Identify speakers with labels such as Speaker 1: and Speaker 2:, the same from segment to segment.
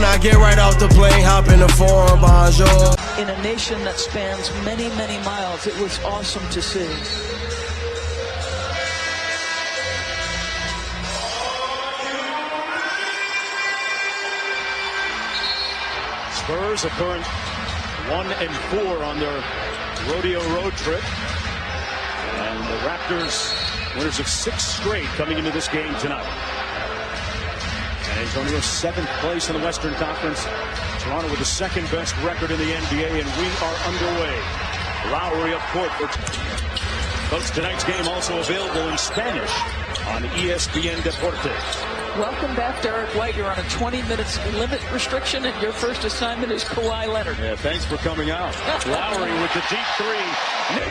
Speaker 1: Then I get right off the plane, hop in the foreign, bonjour.
Speaker 2: In a nation that spans many, many miles, it was awesome to see.
Speaker 3: Spurs a current 1-4 on their rodeo road trip. And the Raptors, winners of 6 straight, coming into this game tonight. San Antonio 7th place in the Western Conference. Toronto with the 2nd best record in the NBA, and we are underway. Lowry up court. Folks, tonight's game also available in Spanish on ESPN Deportes.
Speaker 2: Welcome back, Derek White. You're on a 20-minute limit restriction, and your first assignment is Kawhi Leonard.
Speaker 3: Yeah, thanks for coming out. Lowry with the deep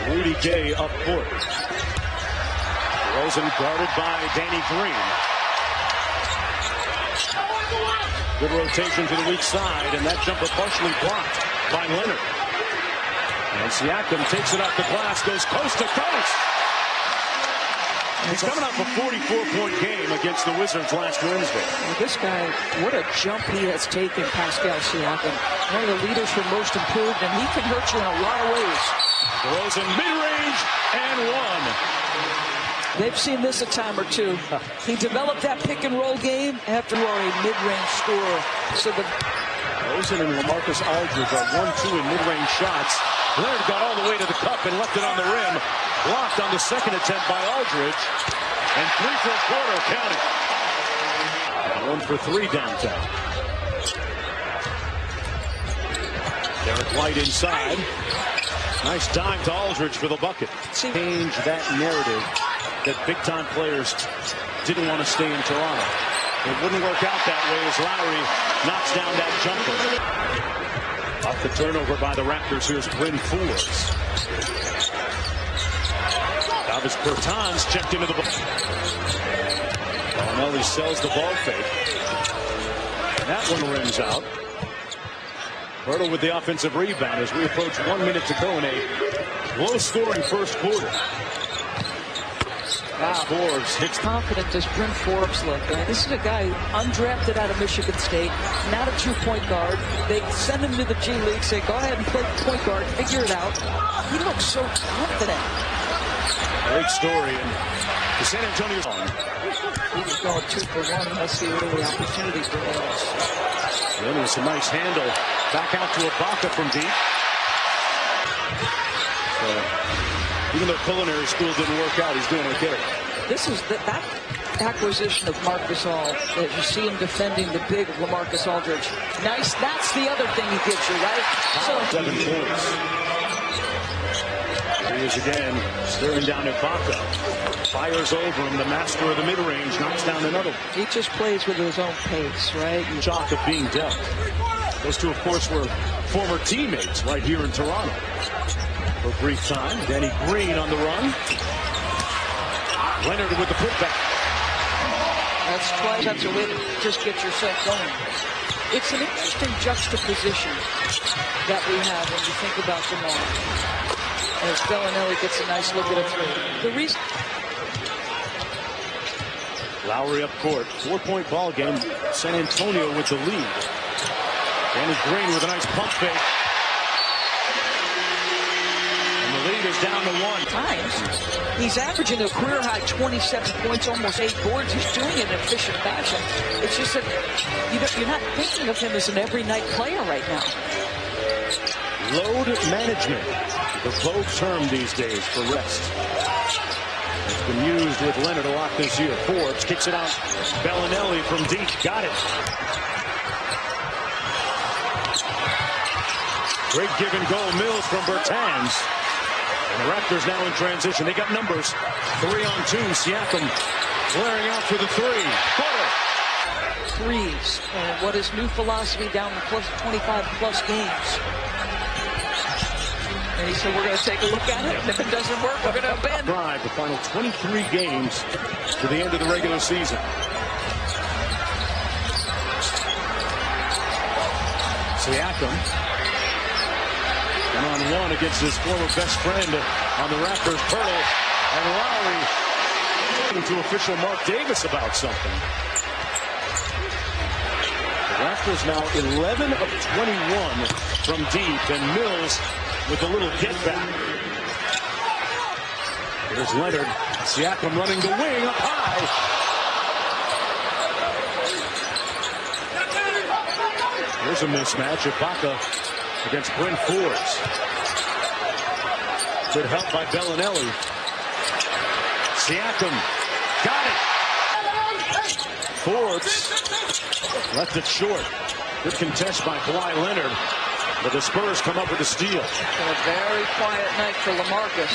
Speaker 3: 3. Rudy Gay up court. Rosen guarded by Danny Green. Good rotation to the weak side, and that jumper partially blocked by Leonard. And Siakam takes it off the glass, goes coast to coast. He's coming off a 44-point game against the Wizards last Wednesday.
Speaker 2: Well, this guy, what a jump he has taken, Pascal Siakam. One of the leaders for most improved, and he can hurt you in a lot of ways.
Speaker 3: Rosen mid-range and 1.
Speaker 2: They've seen this a time or two. He developed that pick-and-roll game after you are a mid-range scorer. So the
Speaker 3: Rosen and LaMarcus Aldridge are 1-2 in mid-range shots. Leonard got all the way to the cup and left it on the rim. Blocked on the second attempt by Aldridge. And 3 for a quarter, counting. 1 for 3 downtown. Derek White inside. Nice dime to Aldridge for the bucket. Change that narrative that big-time players didn't want to stay in Toronto. It wouldn't work out that way as Lowry knocks down that jumper. Off the turnover by the Raptors, here's Bryn Forbes. Davis Bertans checked into the ball. Bellinelli sells the ball fake. And that one rims out. Hurdle with the offensive rebound as we approach 1 minute to go in a low-scoring first quarter.
Speaker 2: Wow.
Speaker 3: Forbes hits.
Speaker 2: Confident does Bryn Forbes look? Right? This is a guy undrafted out of Michigan State, not a true point guard. They send him to the G League, say, go ahead and play point guard, figure it out. He looks so confident.
Speaker 3: Great story. And the San Antonio
Speaker 2: he was going 2 for 1. That's the early opportunity for us.
Speaker 3: Then there's a nice handle. Back out to Ibaka from deep. Even though culinary school didn't work out, he's doing okay.
Speaker 2: This is that acquisition of Marc Gasol. As you see him defending the big LaMarcus Aldridge. Nice. That's the other thing he gives you, right? So
Speaker 3: 7 points. He is again staring down at Ibaka. Fires over him. The master of the mid-range knocks down another.
Speaker 2: He just plays with his own pace, right?
Speaker 3: Shock of being dealt. Those two, of course, were former teammates right here in Toronto. For a brief time, Danny Green on the run. Leonard with the putback.
Speaker 2: That's twice. That's a way to just get yourself going. It's an interesting juxtaposition that we have when you think about Jamal. As Bellinelli gets a nice look at it. The reason.
Speaker 3: Lowry up court. 4-point ball game. San Antonio with the lead. Danny Green with a nice pump fake. Lead is down to 1.
Speaker 2: Times. He's averaging a career-high 27 points, almost 8 boards. He's doing it in efficient fashion. It's just that you're not thinking of him as an every-night player right now.
Speaker 3: Load management, the vogue term these days for rest. It's been used with Leonard a lot this year. Forbes kicks it out. Bellinelli from deep. Got it. Great give and go. Mills from Bertans. And the Raptors now in transition. They got numbers. 3-on-2. Siakam flaring out for the 3.
Speaker 2: Threes. And what is new philosophy down to plus 25-plus games. And he said, we're going to take a look at it. And if it doesn't work, we're going to abandon.
Speaker 3: Drive the final 23 games to the end of the regular season. Siakam. One-on-one against his former best friend on the Raptors, Pirtle, and Lowry. Talking to official Mark Davis about something. The Raptors now 11 of 21 from deep, and Mills with a little get back. Here's Leonard. Siakam running the wing up high. Here's a mismatch. Ibaka against Bryn Forbes. Good help by Bellinelli. Siakam got it. Forbes left it short. Good contest by Kawhi Leonard. But the Spurs come up with a steal.
Speaker 2: A very quiet night for LaMarcus.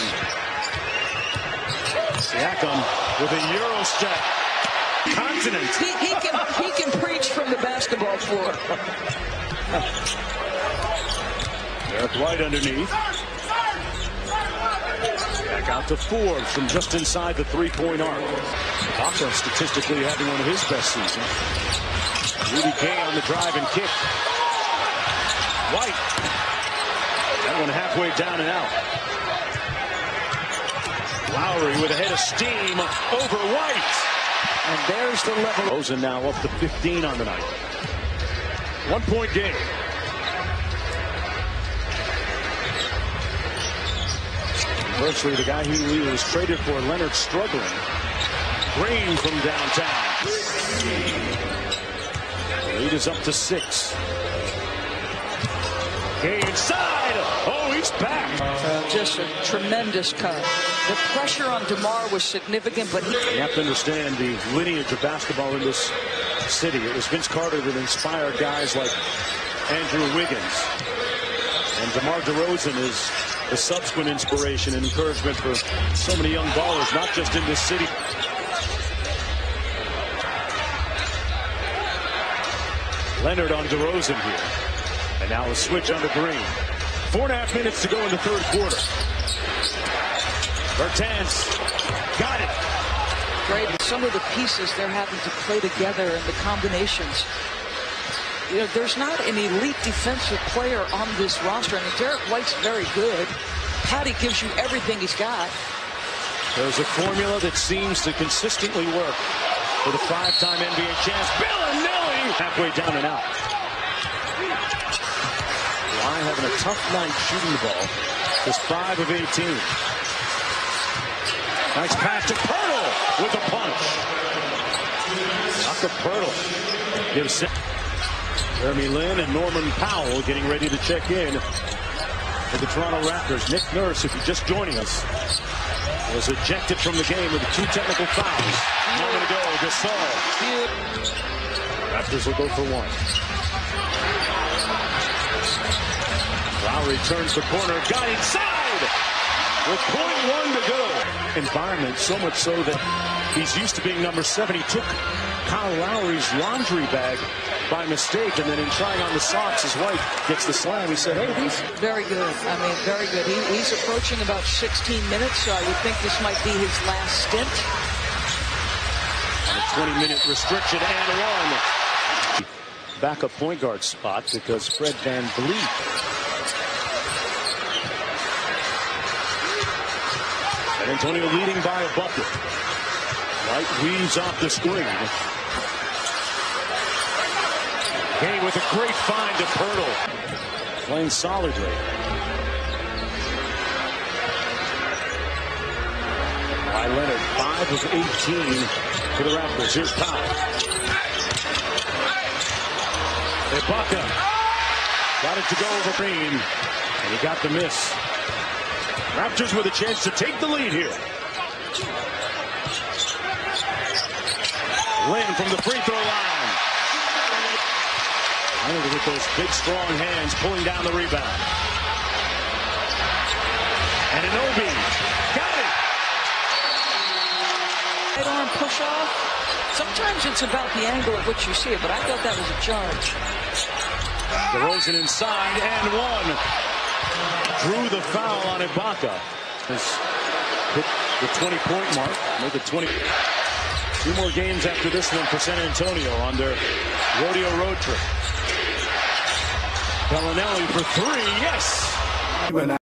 Speaker 3: Siakam with a Euro step. Continent.
Speaker 2: He can preach from the basketball floor.
Speaker 3: Derek White underneath. Back out to Forbes from just inside the three-point arc. Ibaka statistically having one of his best seasons. Rudy Gay on the drive and kick. White. That one halfway down and out. Lowry with a head of steam over White.
Speaker 2: And there's the level.
Speaker 3: Rosen now up to 15 on the night. 1 point game. Virtually the guy who was traded for, Leonard, struggling. Green from downtown. Lead is up to 6. Gay inside. Oh, he's back.
Speaker 2: Just a tremendous cut. The pressure on DeMar was significant, but
Speaker 3: You have to understand the lineage of basketball in this city. It was Vince Carter that inspired guys like Andrew Wiggins. And DeMar DeRozan is the subsequent inspiration and encouragement for so many young ballers, not just in this city. Leonard on DeRozan here. And now a switch on the Green. 4.5 minutes to go in the third quarter. Bertans got it.
Speaker 2: great. Some of the pieces they're having to play together and the combinations. You know, there's not an elite defensive player on this roster. I mean, Derek White's very good. Patty gives you everything he's got.
Speaker 3: There's a formula that seems to consistently work for the 5-time NBA champs. Bellinelli halfway down and out. Kawhi having a tough night shooting the ball. Just 5 of 18. Nice pass to Pirtle with a punch. Not the Pirtle. Gives Jeremy Lin and Norman Powell getting ready to check in for the Toronto Raptors. Nick Nurse, if you're just joining us, was ejected from the game with 2 technical fouls. A moment ago, Gasol. Raptors will go for 1. Lowry turns the corner, got inside with 0.1 to go. Environment, so much so that he's used to being number 7. He took Kyle Lowry's laundry bag by mistake, and then in trying on the socks, his wife gets the slam. He said, hey, these...
Speaker 2: Very good. I mean, very good. He's approaching about 16 minutes, so I would think this might be his last stint.
Speaker 3: On a 20-minute restriction and 1. Backup point guard spot because Fred VanVleet. San Antonio leading by a bucket. White weaves off the screen. Gay with a great find to Pirtle. Playing solidly. By Leonard, 5 of 18 for the Raptors. Here's Powell. Ibaka got it to go over Green, and he got the miss. Raptors with a chance to take the lead here. Lin from the free throw line. Leonard with those big, strong hands pulling down the rebound. And Anunoby got it.
Speaker 2: Right arm push off. Sometimes it's about the angle at which you see it, but I thought that was a charge.
Speaker 3: DeRozan inside and 1. Drew the foul on Ibaka. Has hit the 20-point mark. Made it 20. 2 more games after this one for San Antonio on their rodeo road trip. Bellinelli for 3. Yes.